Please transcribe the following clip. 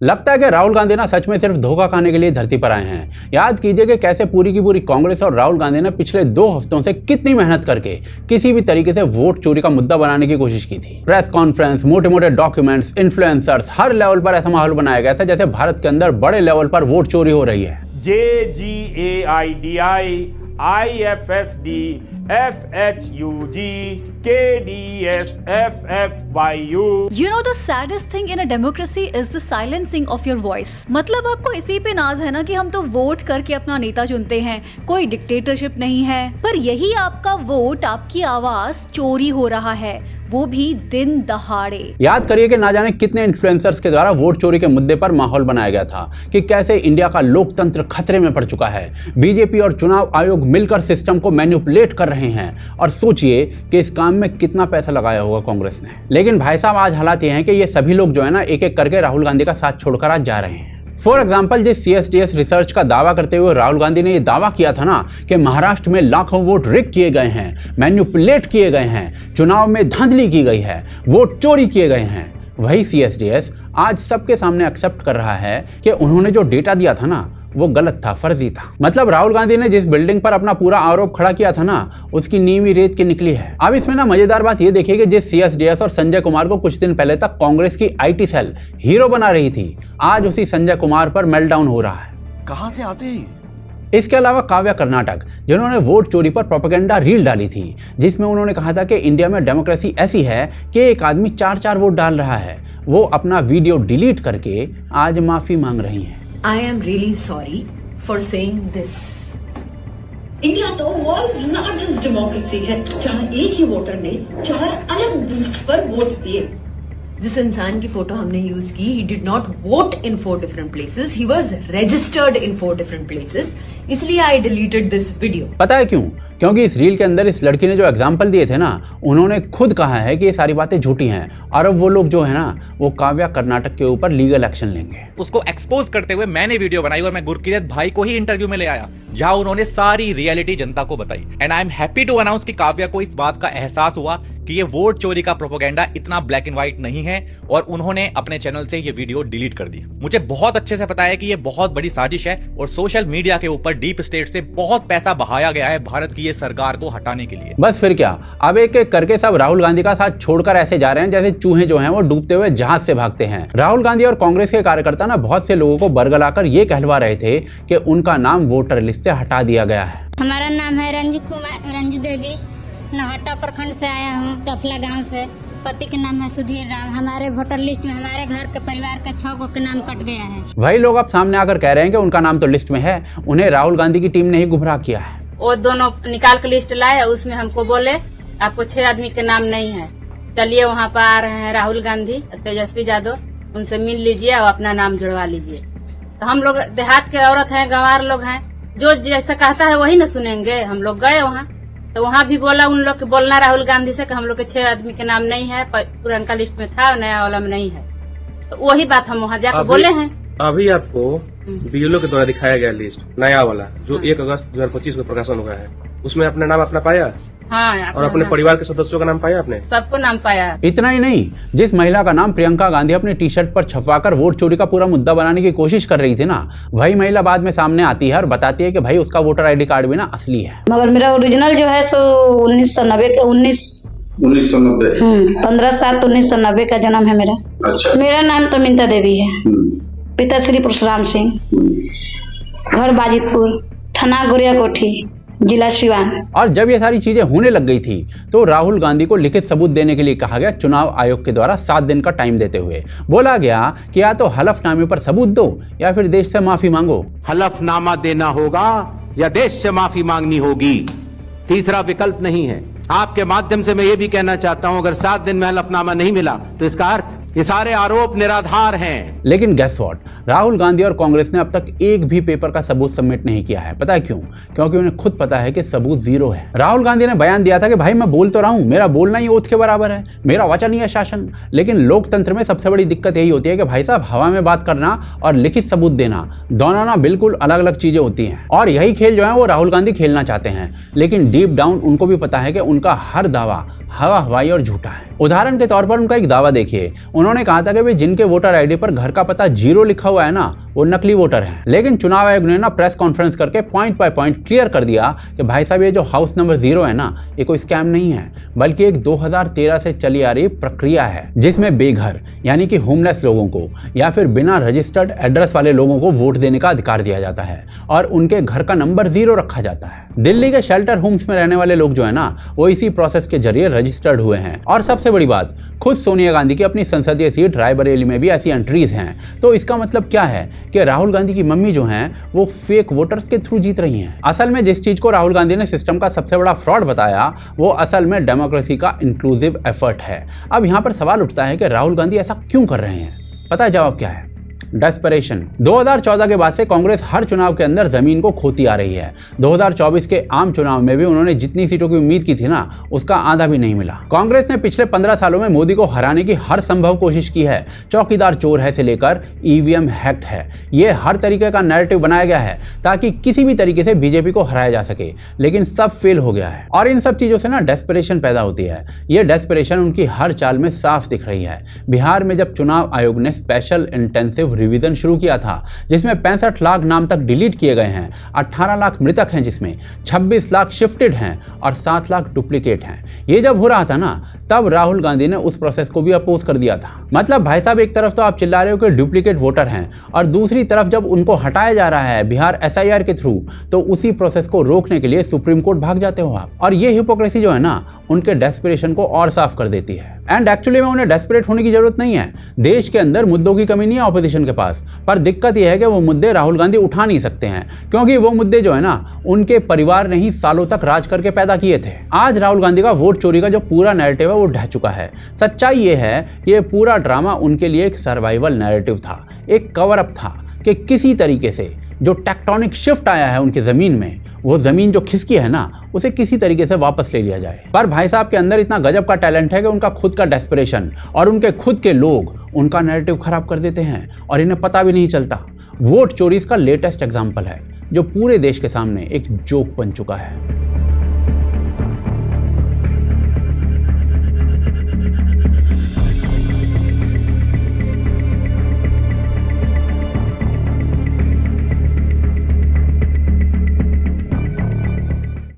लगता है कि राहुल गांधी ना सच में सिर्फ धोखा खाने के लिए धरती पर आए हैं। याद कीजिए कि कैसे पूरी की पूरी कांग्रेस और राहुल गांधी ने पिछले 2 हफ्तों से कितनी मेहनत करके किसी भी तरीके से वोट चोरी का मुद्दा बनाने की कोशिश की थी। प्रेस कॉन्फ्रेंस, मोटे मोटे डॉक्यूमेंट्स, इन्फ्लुएंसर्स, हर लेवल पर ऐसा माहौल बनाया गया था जैसे भारत के अंदर बड़े लेवल पर वोट चोरी हो रही है। JGAIDI IFSD FHUG KDS FFYU। You know the saddest thing in a democracy is the silencing of your voice। मतलब आपको इसी पे नाज है ना कि हम तो वोट करके अपना नेता चुनते हैं, कोई डिक्टेटरशिप नहीं है, पर यही आपका वोट, आपकी आवाज चोरी हो रहा है, वो भी दिन दहाड़े। याद करिए कि ना जाने कितने इन्फ्लुएंसर्स के द्वारा वोट चोरी के मुद्दे पर माहौल बनाया गया था कि कैसे इंडिया का लोकतंत्र खतरे में पड़ चुका है। बीजेपी और चुनाव आयोग मिलकर सिस्टम को मैनिपुलेट कर रहे हैं और सोचिए कि इस काम में कितना पैसा लगाया होगा कांग्रेस ने। लेकिन भाई साहब, आज हालात ये हैं कि ये सभी लोग जो है ना एक एक करके राहुल गांधी का साथ छोड़कर आज जा रहे हैं। फॉर एग्जाम्पल, जिस CSDS रिसर्च का दावा करते हुए राहुल गांधी ने यह दावा किया था ना कि महाराष्ट्र में लाखों वोट रिग किए गए हैं, मैन्युपुलेट किए गए हैं, चुनाव में धांधली की गई है, वोट चोरी किए गए हैं, वही CSDS आज सबके सामने एक्सेप्ट कर रहा है कि उन्होंने जो डेटा दिया था ना वो गलत था, फर्जी था। मतलब राहुल गांधी ने जिस बिल्डिंग पर अपना पूरा आरोप खड़ा किया था ना, उसकी नींव ही रेत की निकली है। अब इसमें ना मजेदार बात ये देखिए कि जिस CSDS और संजय कुमार को कुछ दिन पहले तक कांग्रेस की IT सेल हीरो बना रही थी, आज उसी संजय कुमार पर मेल्टडाउन हो रहा है। कहां से आते हैं? इसके अलावा काव्या कर्नाटक, जिन्होंने वोट चोरी पर प्रोपेगेंडा रील डाली थी जिसमें उन्होंने कहा था कि इंडिया में डेमोक्रेसी ऐसी है कि एक आदमी 4-4 वोट डाल रहा है, वो अपना वीडियो डिलीट करके आज माफी मांग रही हैं। I am really sorry for saying this. India तो वर्ल्ड्स लार्जेस्ट डेमोक्रेसी है, जहाँ एक ही वोटर ने 4 अलग बूथ्स पर वोट दिए। जिस इंसान की फोटो हमने यूज की, he did not vote in 4 different places. He was registered in 4 different places. इसलिए I deleted this video. पता है क्यों? क्योंकि इस रील के अंदर इस लड़की ने जो एग्जाम्पल दिए थे ना, उन्होंने खुद कहा है कि ये सारी बातें झूठी हैं और अब वो लोग जो है ना वो काव्या कर्नाटक के ऊपर लीगल एक्शन लेंगे। उसको एक्सपोज करते हुए मैंने वीडियो बनाई और मैं गुरकीरत भाई को ही इंटरव्यू में ले आया, जहां उन्होंने सारी रियलिटी जनता को बताई। And I am happy to announce कि काव्या को इस बात का एहसास हुआ कि ये वोट चोरी का प्रोपेगेंडा इतना ब्लैक एंड व्हाइट नहीं है और उन्होंने अपने चैनल से ये वीडियो डिलीट कर दी। मुझे बहुत अच्छे से पता है कि ये बहुत बड़ी साजिश है और सोशल मीडिया के ऊपर डीप स्टेट से बहुत पैसा बहाया गया है भारत की ये सरकार को हटाने के लिए। बस फिर क्या, अब एक एक करके सब राहुल गांधी का साथ छोड़कर ऐसे जा रहे हैं जैसे चूहे जो हैं वो डूबते हुए जहाज से भागते हैं। राहुल गांधी और कांग्रेस के कार्यकर्ता ना बहुत से लोगों को बरगलाकर ये कहलवा रहे थे कि उनका नाम वोटर लिस्ट से हटा दिया गया है। हमारा नाम है रंजू देवी, नौहट्टा प्रखंड से आया हूँ, चफला गांव से। पति के नाम है सुधीर राम। हमारे वोटर लिस्ट में हमारे घर के परिवार के 6 के नाम कट गया है। वही लोग अब सामने आकर कह रहे हैं कि उनका नाम तो लिस्ट में है, उन्हें राहुल गांधी की टीम ने ही गुमराह किया है। वो दोनों निकाल के लिस्ट लाए, उसमें हमको बोले आपको 6 आदमी के नाम नहीं है, चलिए वहाँ पर आ रहे हैं राहुल गांधी, तेजस्वी यादव, उनसे मिल लीजिए और अपना नाम जुड़वा लीजिए। तो हम लोग देहात के औरत हैं, गंवार लोग हैं, जो जैसा कहता है वही न सुनेंगे। हम लोग गए वहाँ, तो वहाँ भी बोला उन लोग बोलना राहुल गांधी से कि हम लोग के 6 आदमी के नाम नहीं है, पुराना लिस्ट में था, नया वाला में नहीं है। तो वही बात हम वहाँ जाकर बोले हैं। अभी आपको BLO के द्वारा दिखाया गया लिस्ट नया वाला जो 1 अगस्त 2025 को प्रकाशन हुआ है, उसमें अपना नाम अपना पाया? हाँ, और अपने परिवार के सदस्यों का नाम पाया आपने? सबको नाम पाया। इतना ही नहीं, जिस महिला का नाम प्रियंका गांधी अपनी टी-शर्ट पर छपवाकर वोट चोरी का पूरा मुद्दा बनाने की कोशिश कर रही थी ना, वही महिला बाद में सामने आती है और बताती है कि भाई उसका वोटर ID कार्ड भी ना असली है। मगर मेरा ओरिजिनल जो है सो 1990 का 15/7/1990 का जन्म है मेरा। अच्छा। मेरा नाम तो मिंता देवी है, पिता श्री परशुराम सिंह, घर बाजितपुर, थाना गोरिया कोठी, जिला सिवान। और जब ये सारी चीजें होने लग गई थी तो राहुल गांधी को लिखित सबूत देने के लिए कहा गया चुनाव आयोग के द्वारा 7 दिन का टाइम देते हुए। बोला गया कि या तो हलफनामे पर सबूत दो या फिर देश से माफी मांगो। हलफनामा देना होगा या देश से माफी मांगनी होगी, तीसरा विकल्प नहीं है। आपके माध्यम से मैं ये भी कहना चाहता हूं, अगर 7 दिन में हलफनामा नहीं मिला तो इसका अर्थ ये सारे आरोप निराधार हैं। लेकिन गेस व्हाट, राहुल गांधी और कांग्रेस ने अब तक एक भी पेपर का सबूत सबमिट नहीं किया है। पता है क्यों? क्योंकि उन्हें खुद पता है कि सबूत 0 है। राहुल गांधी ने बयान दिया था कि भाई मैं बोल तो रहा हूं, मेरा बोलना ही ओथ के बराबर है, मेरा वचन ही है शासन। लेकिन लोकतंत्र में सबसे बड़ी दिक्कत यही होती है कि भाई साहब, हवा में बात करना और लिखित सबूत देना दोनों ना बिल्कुल अलग अलग चीजें होती हैं। और यही खेल जो है वो राहुल गांधी खेलना चाहते हैं। लेकिन डीप डाउन उनको भी पता है कि उनका हर दावा हवा हवाई और झूठा है। उदाहरण के तौर पर उनका एक दावा देखिए, उन्होंने कहा था कि भाई जिनके वोटर आईडी पर घर का पता 0 लिखा हुआ है ना, वो नकली वोटर हैं। लेकिन चुनाव आयोग ने ना प्रेस कॉन्फ्रेंस करके पॉइंट बाय पॉइंट क्लियर कर दिया कि भाई साहब ये जो हाउस नंबर 0 है ना, ये कोई स्कैम नहीं है, बल्कि एक 2013 से चली आ रही प्रक्रिया है जिसमें बेघर यानी कि होमलेस लोगों को या फिर बिना रजिस्टर्ड एड्रेस वाले लोगों को वोट देने का अधिकार दिया जाता है और उनके घर का नंबर 0 रखा जाता है। दिल्ली के शेल्टर होम्स में रहने वाले लोग जो है ना, वो इसी प्रोसेस के जरिए रजिस्टर्ड हुए हैं। और सबसे बड़ी बात, खुद सोनिया गांधी की अपनी संसदीय सीट रायबरेली में भी ऐसी एंट्रीज हैं। तो इसका मतलब क्या है कि राहुल गांधी की मम्मी जो हैं वो फेक वोटर्स के थ्रू जीत रही हैं। असल में जिस चीज को राहुल गांधी ने सिस्टम का सबसे बड़ा फ्रॉड बताया, वो असल में डेमोक्रेसी का इंक्लूसिव एफर्ट है। अब यहाँ पर सवाल उठता है कि राहुल गांधी ऐसा क्यों कर रहे हैं? पता है जवाब क्या है? डेस्परेशन। 2014 के बाद से कांग्रेस हर चुनाव के अंदर जमीन को खोती आ रही है। 2024 के आम चुनाव में भी उन्होंने जितनी सीटों की उम्मीद की थी ना, उसका आधा भी नहीं मिला। कांग्रेस ने पिछले 15 सालों में मोदी को हराने की हर संभव कोशिश की है। चौकीदार चोर है से लेकर ईवीएम हैक्ड है, ये हर तरीके का नैरेटिव बनाया गया है ताकि किसी भी तरीके से बीजेपी को हराया जा सके, लेकिन सब फेल हो गया है। और इन सब चीजों से ना डेस्परेशन पैदा होती है। ये डेस्परेशन उनकी हर चाल में साफ दिख रही है। बिहार में जब चुनाव आयोग ने स्पेशल इंटेंसिव रिवीजन शुरू किया था, जिसमें 65 लाख नाम तक डिलीट किए गए हैं, 18 लाख मृतक हैं, जिसमें 26 लाख शिफ्टेड हैं और 7 लाख डुप्लीकेट हैं। ये जब हो रहा था ना, तब राहुल गांधी ने उस प्रोसेस को भी अपोज कर दिया था। मतलब भाई साहब, एक तरफ तो आप चिल्ला रहे हो कि डुप्लीकेट वोटर हैं और दूसरी तरफ जब उनको हटाया जा रहा है बिहार SIR के थ्रू, तो उसी प्रोसेस को रोकने के लिए सुप्रीम कोर्ट भाग जाते हो आप। और ये हिपोक्रेसी जो है ना, उनके डेस्परेशन को और साफ कर देती है। एंड एक्चुअली में उन्हें डेस्परेट होने की जरूरत नहीं है। देश के अंदर मुद्दों की कमी नहीं है ऑपोजिशन के पास, पर दिक्कत यह है कि वो मुद्दे राहुल गांधी उठा नहीं सकते हैं, क्योंकि वो मुद्दे जो है ना, उनके परिवार ने ही सालों तक राज करके पैदा किए थे। आज राहुल गांधी का वोट चोरी का जो पूरा नैरेटिव है वो ढह चुका है। सच्चाई ये है कि ये पूरा ड्रामा उनके लिए एक सर्वाइवल नैरेटिव था, एक कवर अप था कि किसी तरीके से जो टेक्टोनिक शिफ्ट आया है उनकी जमीन में, वो जमीन जो खिसकी है ना, उसे किसी तरीके से वापस ले लिया जाए। पर भाई साहब के अंदर इतना गजब का टैलेंट है कि उनका खुद का डेस्परेशन और उनके खुद के लोग उनका नैरेटिव खराब कर देते हैं और इन्हें पता भी नहीं चलता। वोट चोरी इसका लेटेस्ट एग्जाम्पल है जो पूरे देश के सामने एक जोक बन चुका है।